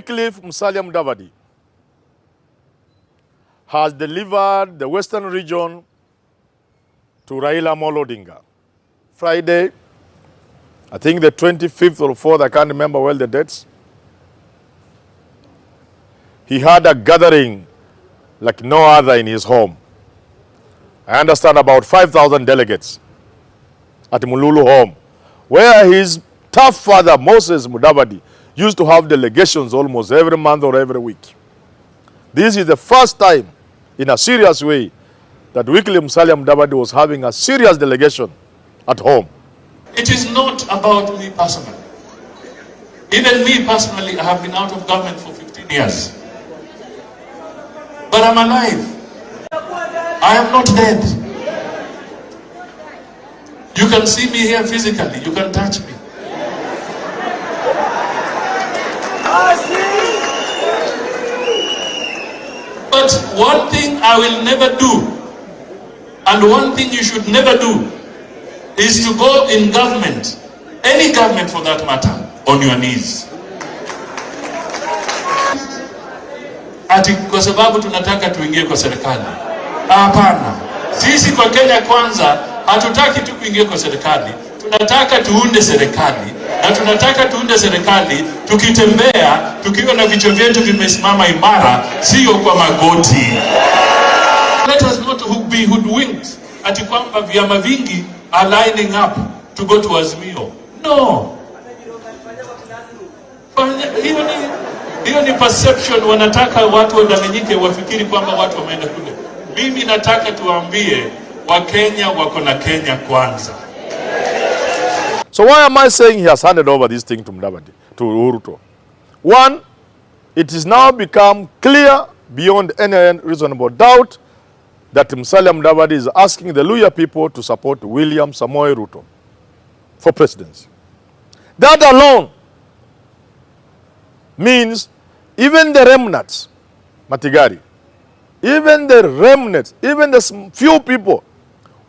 Wycliffe Musalia Mudavadi has delivered the Western region to Raila Odinga. Friday, I think the 25th or 4th, I can't remember well the dates. He had a gathering like no other in his home. I understand about 5,000 delegates at Mululu home, where his tough father, Moses Mudavadi, used to have delegations almost every month or every week. This is the first time, in a serious way, that Wycliffe Musalia Mudavadi was having a serious delegation at home. It is not about me personally. Even me personally, I have been out of government for 15 years. But I'm alive. I am not dead. You can see me here physically. You can touch me. But one thing I will never do, and one thing you should never do, is to go in government, any government for that matter, on your knees. Ati kwa sababu tunataka tuingie kwa serikali. Hapana. Sisi kwa Kenya Kwanza hatutaki tu kuingia kwa serikali. Tunataka tuunde serikali. Na tunataka tuunde serikali tukitembea, tukiwa na vichwa vyetu vimesimama imara, sio kwa magoti. Let us not be hoodwinked ati kwamba vyama vingi are lining up to go to Azimio. No. Hiyo ni perception. Wanataka watu wadanganyike wafikiri kwamba watu wameenda kule. Mimi nataka tuambie Wakenya wako na Kenya Kwanza. So why am I saying he has handed over this thing to Mudavadi, to Ruto? One, it is now become clear beyond any reasonable doubt that Musalia Mudavadi is asking the Luhya people to support William Samoei Ruto for presidency. That alone means even the remnants, Matigari, even the remnants, even the few people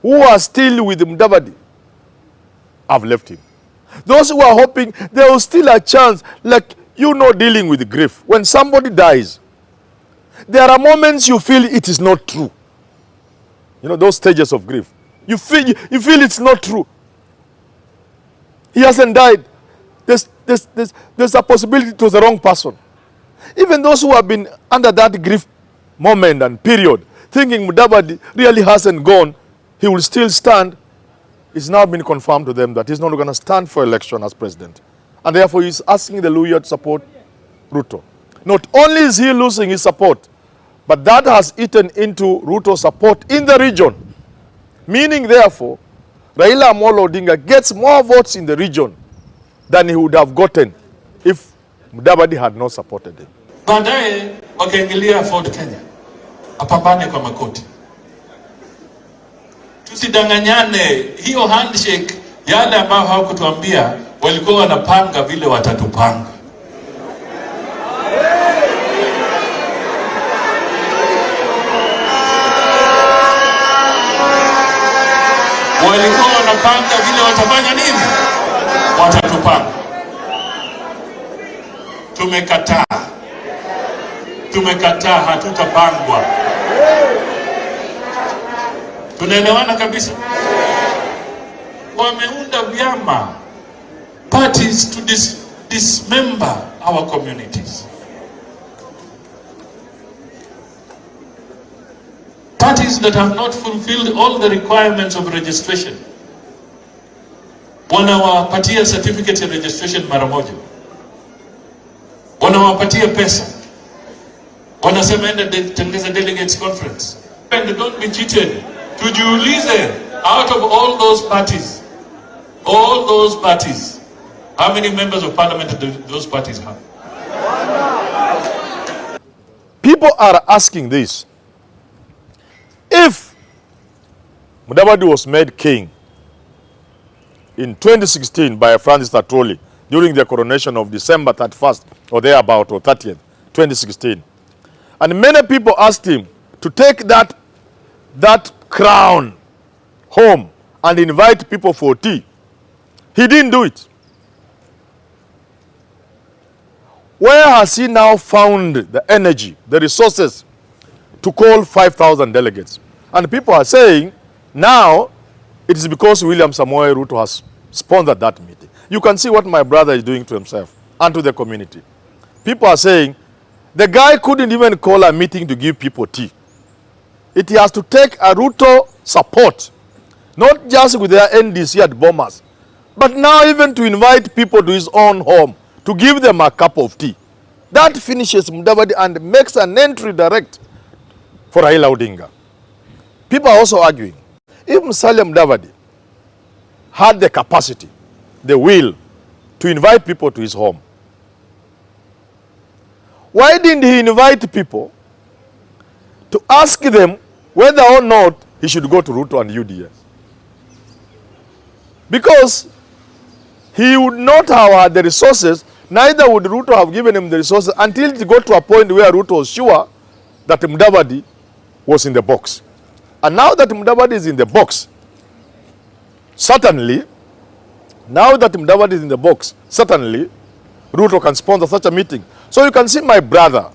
who are still with Mudavadi have left him. Those who are hoping there was still a chance, like, dealing with grief. When somebody dies, there are moments you feel it is not true. Those stages of grief. You feel it's not true. He hasn't died. There's a possibility it was the wrong person. Even those who have been under that grief moment and period, thinking Mudavadi really hasn't gone, he will still stand, it's now been confirmed to them that he's not going to stand for election as president. And therefore he's asking the Luhya to support Ruto. Not only is he losing his support, but that has eaten into Ruto's support in the region. Meaning, therefore, Raila Odinga gets more votes in the region than he would have gotten if Mudavadi had not supported him. Baadaye wakaingilia Ford Kenya. Apambane kwa makoti. Tusidanganyane, hiyo handshake, yale ambao hawakutuambia walikuwa wanapanga vile watatupanga. Walikuwa wanapanga vile watafanya nini? Watatupanga. Tumekataa, hatutapangwa. Tunaelewana kabisa. Wameunda vyama, parties to dismember our communities. Parties that have not fulfilled all the requirements of registration. Wanawapatia certificate of registration mara moja. Wanawapatia pesa. Wanasema enda tengeza delegates conference. And don't be cheated. Tujiulize, out of all those parties, how many members of parliament do those parties have? People are asking this. If Mudavadi was made king in 2016 by Francis Atwoli during the coronation of December 31st or thereabout, or 30th, 2016, and many people asked him to take that crown home and invite people for tea, he didn't do it. Where has he now found the energy, the resources to call 5,000 delegates? And people are saying now it is because William Samoei Ruto has sponsored that meeting. You can see what my brother is doing to himself and to the community. People are saying the guy couldn't even call a meeting to give people tea. It has to take a Ruto support, not just with their NDC at Bomas, but now even to invite people to his own home to give them a cup of tea. That finishes Mudavadi and makes an entry direct for Raila Odinga. People are also arguing, if Musalia Mudavadi had the capacity, the will to invite people to his home, why didn't he invite people to ask them whether or not he should go to Ruto and UDS? Because he would not have had the resources, neither would Ruto have given him the resources until it got to a point where Ruto was sure that Mudavadi was in the box. And now that Mudavadi is in the box, certainly, Ruto can sponsor such a meeting. So you can see my brother,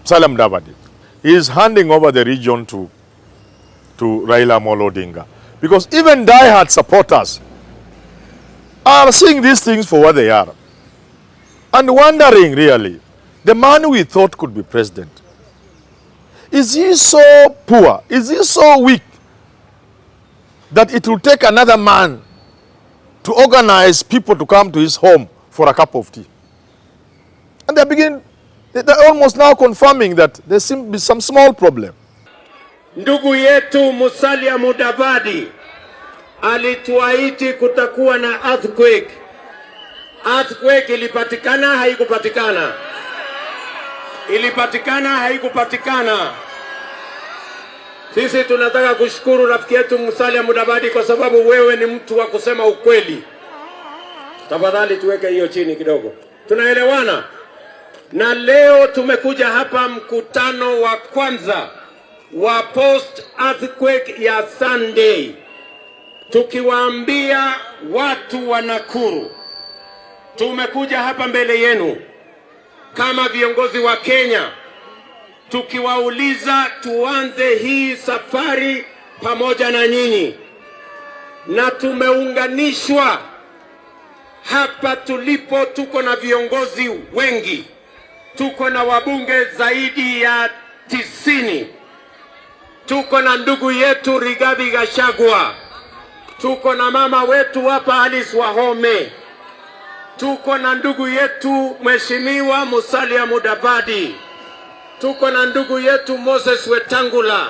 Musalia Mudavadi, he is handing over the region to Raila Amolo Odinga. Because even diehard supporters are seeing these things for what they are. And wondering, really, the man we thought could be president, is he so poor, is he so weak, that it will take another man to organize people to come to his home for a cup of tea? And they're almost now confirming that there seems to be some small problem. Ndugu yetu Musalia Mudavadi alituahidi kutakuwa na earthquake. Earthquake ilipatikana, haikupatikana? Ilipatikana, haikupatikana? Sisi tunataka kushukuru rafiki yetu Musalia Mudavadi kwa sababu wewe ni mtu wa kusema ukweli. Tafadhali tuweke hiyo chini kidogo. Tunaelewana? Na leo tumekuja hapa mkutano wa kwanza wa post earthquake ya Sunday, tukiwaambia watu wa Nakuru, tumekuja hapa mbele yenu kama viongozi wa Kenya, tukiwauliza tuanze hii safari pamoja na nyinyi, na tumeunganishwa hapa tulipo. Tuko na viongozi wengi, tuko na wabunge zaidi ya 90, tuko na ndugu yetu Rigathi Gachagua, tuko na mama wetu hapa Alice Wahome, tuko na ndugu yetu Mheshimiwa Musalia Mudavadi, tuko na ndugu yetu Moses Wetangula,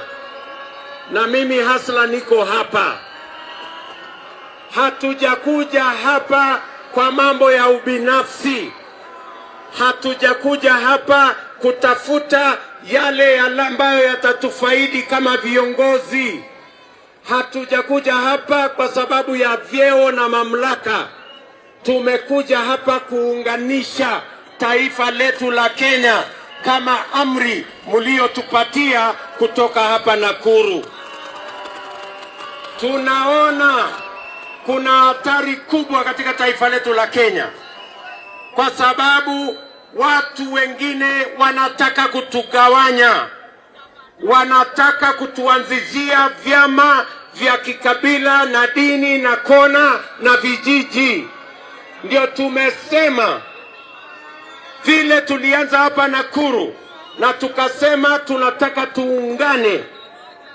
na mimi hasla niko hapa. Hatujakuja hapa kwa mambo ya ubinafsi. Hatujakuja hapa kutafuta yale ambayo yatatufaidi kama viongozi. Hatujakuja hapa kwa sababu ya vyeo na mamlaka. Tumekuja hapa kuunganisha taifa letu la Kenya kama amri mliotupatia kutoka hapa Nakuru. Tunaona kuna hatari kubwa katika taifa letu la Kenya, kwa sababu watu wengine wanataka kutugawanya, wanataka kutuanzishia vyama vya kikabila na dini na kona na vijiji. Ndio tumesema vile tulianza hapa Nakuru na tukasema tunataka tuungane.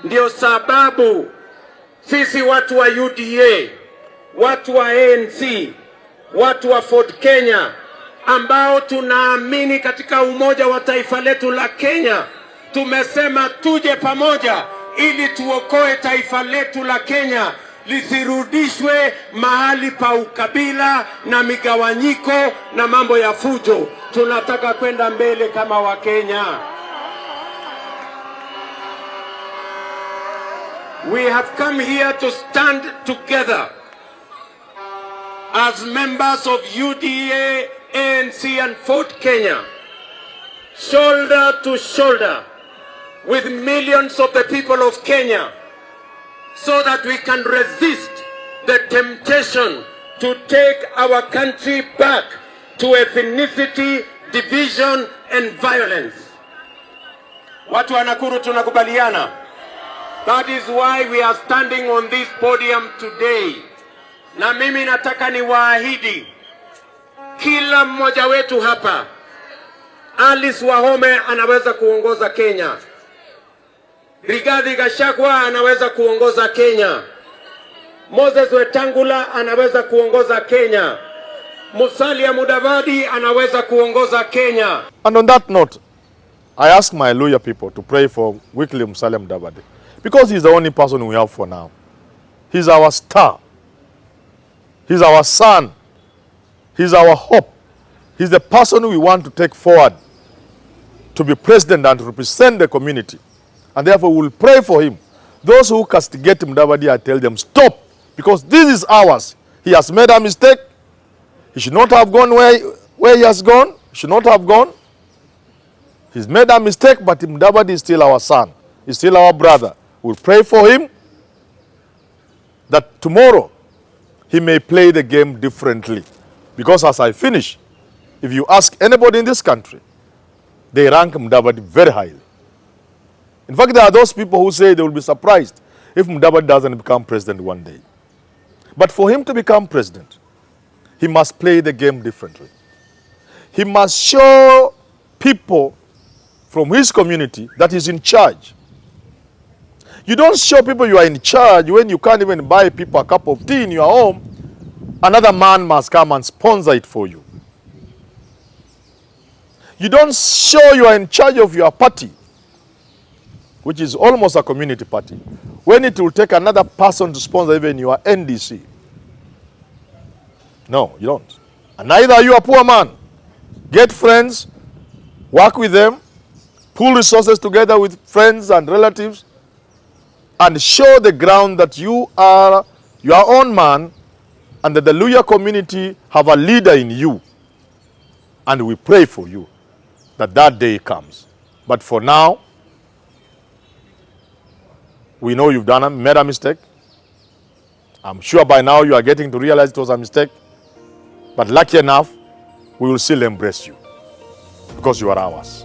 Ndio sababu sisi watu wa UDA, watu wa ANC, watu wa Ford Kenya ambao tunaamini katika umoja wa taifa letu la Kenya, tumesema tuje pamoja ili tuokoe taifa letu la Kenya lisirudishwe mahali pa ukabila na migawanyiko na mambo ya fujo. Tunataka kwenda mbele kama Wakenya. We have come here to stand together as members of UDA, ANC and Ford Kenya, shoulder to shoulder with millions of the people of Kenya, so that we can resist the temptation to take our country back to ethnicity division and violence. Watu wa Nakuru tunakubaliana. That is why we are standing on this podium today. Na mimi nataka niwaahidi kila mmoja wetu hapa, Alice Wahome anaweza kuongoza Kenya. Rigathi Gachagua anaweza kuongoza Kenya. Moses Wetangula anaweza kuongoza Kenya. Musalia Mudavadi anaweza kuongoza Kenya. And on that note, I ask my lawyer people to pray for Wycliffe Musalia Mudavadi, because he's the only person we have for now. He's our star. He's our son. He's our hope. He's the person we want to take forward to be president and to represent the community. And therefore we will pray for him. Those who castigate Mudavadi, I tell them, stop, because this is ours. He has made a mistake. He should not have gone where he has gone. He should not have gone. He's made a mistake, but Mudavadi is still our son. He's still our brother. We'll pray for him that tomorrow he may play the game differently. Because as I finish, if you ask anybody in this country, they rank Mudavadi very highly. In fact, there are those people who say they will be surprised if Mudavadi doesn't become president one day. But for him to become president, he must play the game differently. He must show people from his community that he's in charge. You don't show people you are in charge when you can't even buy people a cup of tea in your home. Another man must come and sponsor it for you. You don't show you are in charge of your party, which is almost a community party, when it will take another person to sponsor even your NDC. No, you don't. And neither are you a poor man. Get friends, work with them, pool resources together with friends and relatives, and show the ground that you are your own man and that the Luhya community have a leader in you. And we pray for you that that day comes. But for now, we know you've made a mistake. I'm sure by now you are getting to realize it was a mistake. But lucky enough, we will still embrace you because you are ours.